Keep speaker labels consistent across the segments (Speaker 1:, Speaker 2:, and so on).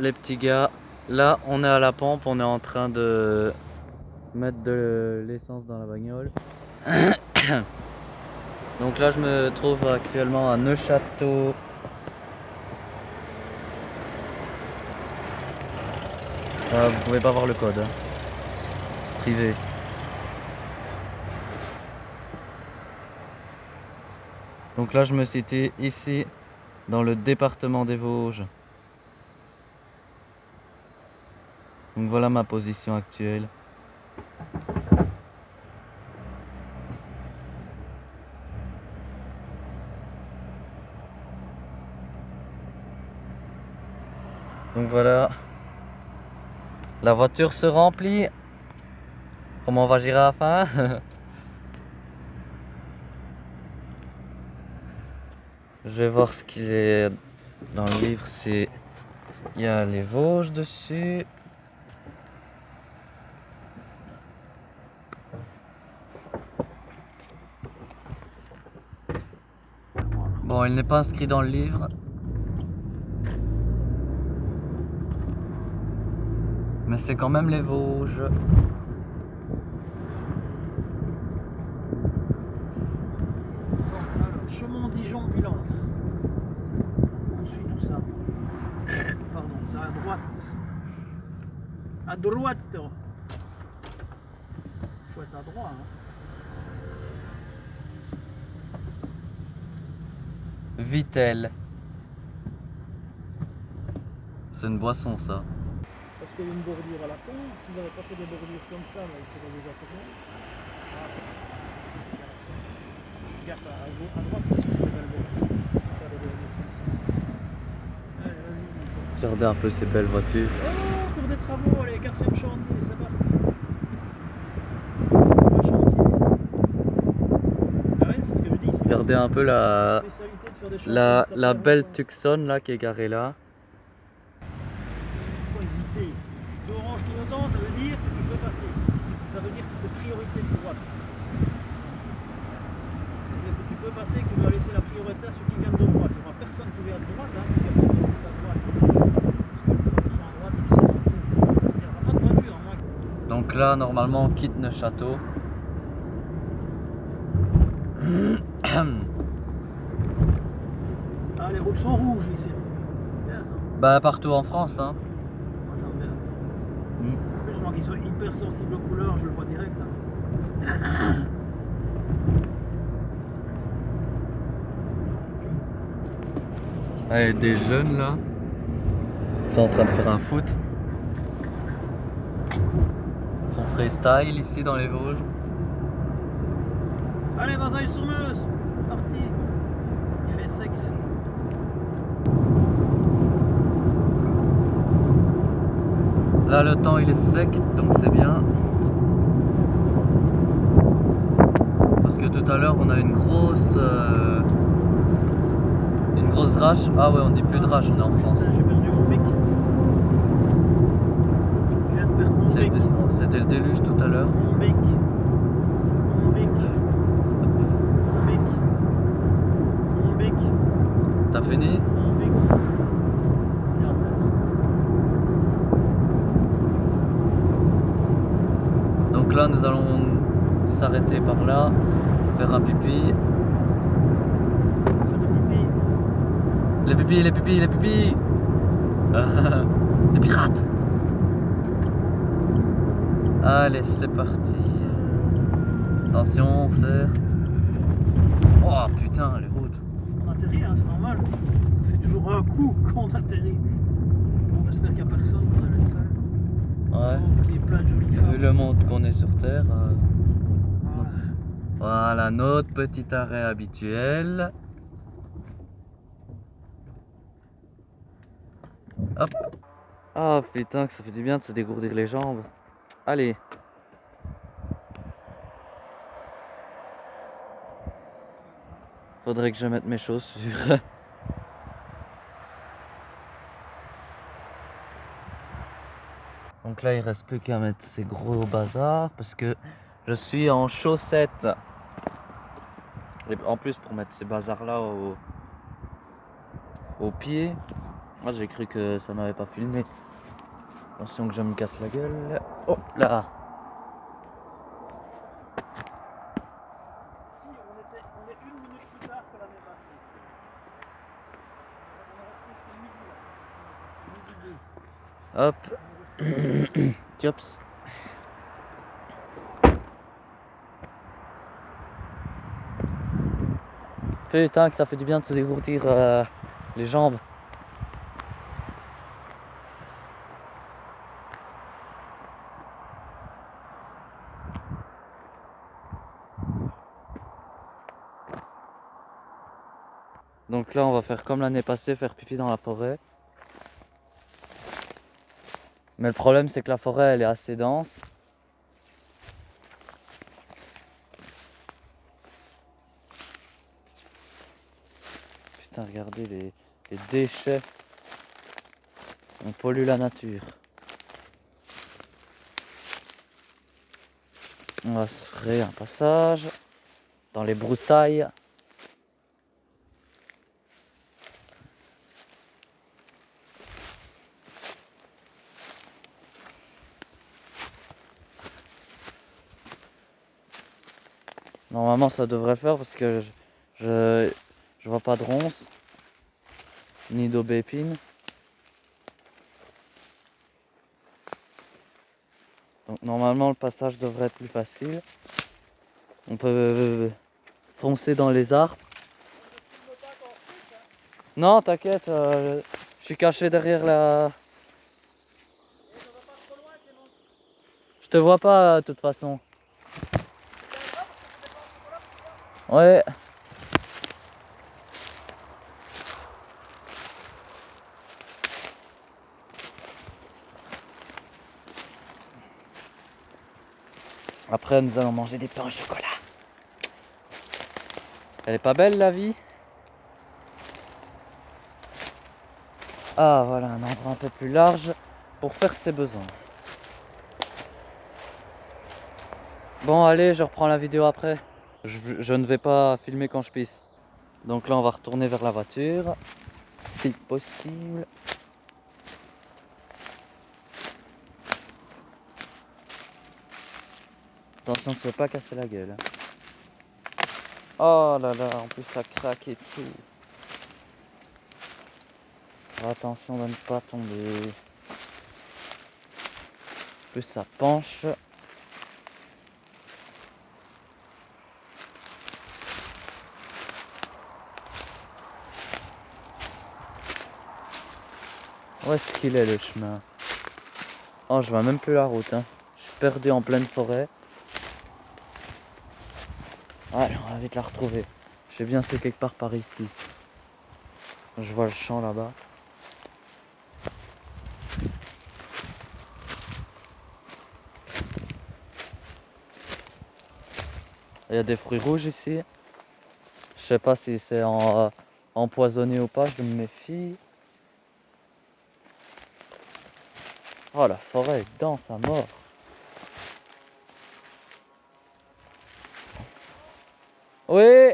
Speaker 1: Les petits gars, là on est à la pompe, on est en train de mettre de l'essence dans la bagnole. Donc là je me trouve actuellement à Neufchâteau. Vous pouvez pas voir le code, hein. Privé. Donc là je me situe ici dans le département des Vosges. Donc voilà ma position actuelle. Donc voilà, la voiture se remplit. Comment va Girafe, hein? Je vais voir ce qu'il est dans le livre, c'est... Il y a les Vosges dessus. Bon, il n'est pas inscrit dans le livre. Mais c'est quand même les Vosges.
Speaker 2: Alors, Chaumont-Dijon-Bulan. On suit tout ça. Pardon, c'est à droite. À droite. Faut être à droite. Hein.
Speaker 1: Vitel. C'est une boisson, ça.
Speaker 2: Parce qu'il y a une bordure à la con. S'il n'avait pas fait des bordures comme ça, il serait déjà tourné. Regarde, à droite ici, c'est des belles bordures. Pas des bordures comme ça. Allez, vas-y.
Speaker 1: Regardez un peu ces belles voitures.
Speaker 2: Oh, pour des travaux, allez, 4e chantier, c'est parti.
Speaker 1: Regardez un peu la belle Tucson là qui est garée là.
Speaker 2: Faut hésiter. Feu orange clignotant, ça veut dire que tu peux passer. Ça veut dire que c'est priorité de droite. Tu peux passer, que tu dois laisser la priorité à ceux qui viennent de droite. Il n'y aura personne qui vient de droite, hein, parce qu'il n'y a pas de route à droite. Parce que les travaux sont à droite et qui s'arrêtent. Il n'y aura pas de voiture, moi.
Speaker 1: Donc là, normalement, on quitte Neufchâteau.
Speaker 2: Ah, les routes sont rouges ici. Bien ça.
Speaker 1: Bah, partout en France, hein.
Speaker 2: Moi j'aime bien. En plus, moi qui suis hyper sensible aux couleurs, je le vois direct. Hein.
Speaker 1: Allez, des jeunes là. Ils sont en train de faire un foot. Ils sont freestyle ici dans les Vosges.
Speaker 2: Allez, vas-y sur Meuse. Parti. Il fait sexe.
Speaker 1: Là, le temps il est sec, donc c'est bien. Parce que tout à l'heure, on a une grosse drache. Ah ouais, on dit plus drache, on est en France.
Speaker 2: J'ai perdu mon pic. Je viens de perdre mon pic.
Speaker 1: C'était le déluge tout à l'heure.
Speaker 2: Mon pic. Mon pic. Mon pic. Mon pic.
Speaker 1: T'as fini?
Speaker 2: Mon pic.
Speaker 1: Donc là, nous allons s'arrêter par là, faire un pipi. Les pipis, les pipis, les pipis. Les pirates. Allez, c'est parti. Attention, c'est... Oh putain, les routes.
Speaker 2: On atterrit, hein, c'est normal. Ça fait toujours un coup qu'on atterrit. On espère qu'il n'y a personne, qu'on est les seuls.
Speaker 1: Ouais.
Speaker 2: Oh, il y a plein de jolies femmes.
Speaker 1: Vu le monde qu'on est sur Terre.
Speaker 2: Voilà.
Speaker 1: Voilà, notre petit arrêt habituel. Hop. Ah putain, que ça fait du bien de se dégourdir les jambes. Allez. Faudrait que je mette mes chaussures. Donc là, il reste plus qu'à mettre ces gros bazars parce que je suis en chaussettes. Et en plus, pour mettre ces bazars là au pied, Moi j'ai cru que ça n'avait pas filmé. Attention que je me casse la gueule. Oh là.
Speaker 2: Si, on est 1 minute plus tard que l'année passée. On est resté jusqu'à midi là.
Speaker 1: Hop.
Speaker 2: On est resté
Speaker 1: Tiops. Putain que ça fait du bien de se dégourdir les jambes. Donc là on va faire comme l'année passée, faire pipi dans la forêt. Mais le problème c'est que la forêt elle est assez dense. Putain regardez les déchets. On pollue la nature. On va se frayer un passage dans les broussailles. Normalement ça devrait faire parce que je vois pas de ronces ni d'aubépines. Donc normalement le passage devrait être plus facile. On peut foncer dans les arbres. Non t'inquiète, je suis caché derrière la... Je te vois pas de toute façon. Ouais. Après nous allons manger des pains au chocolat. Elle est pas belle la vie? Ah voilà, un endroit un peu plus large pour faire ses besoins. Bon allez, je reprends la vidéo après. Je ne vais pas filmer quand je pisse. Donc là on va retourner vers la voiture, si possible. Attention de ne pas casser la gueule. Oh là là, en plus ça craque et tout. Attention de ne pas tomber. En plus ça penche. Où est-ce qu'il est le chemin? Oh je vois même plus la route hein. Je suis perdu en pleine forêt. Allez, on va vite la retrouver. Je sais bien c'est quelque part par ici. Je vois le champ là-bas. Il y a des fruits rouges ici. Je sais pas si c'est empoisonné ou pas, je me méfie. Oh la forêt est dense à mort. Oui.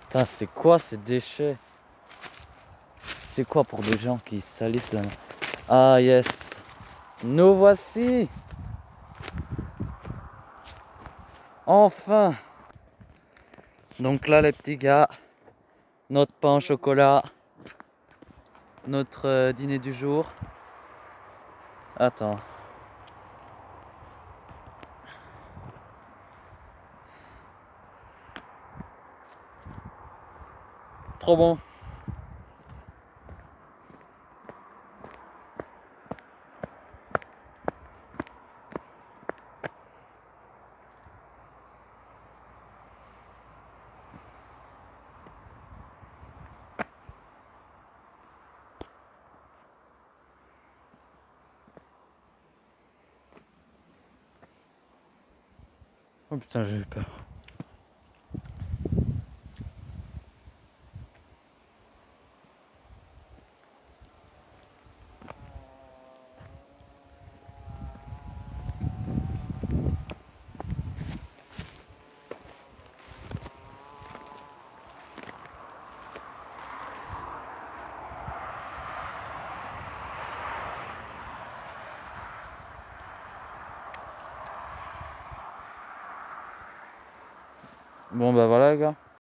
Speaker 1: Putain, c'est quoi ces déchets? C'est quoi pour des gens qui salissent la... Ah yes. Nous voici. Enfin. Donc là les petits gars, notre pain au chocolat, notre dîner du jour. Attends. Trop bon. Oh putain, j'ai eu peur. Bon bah voilà les gars.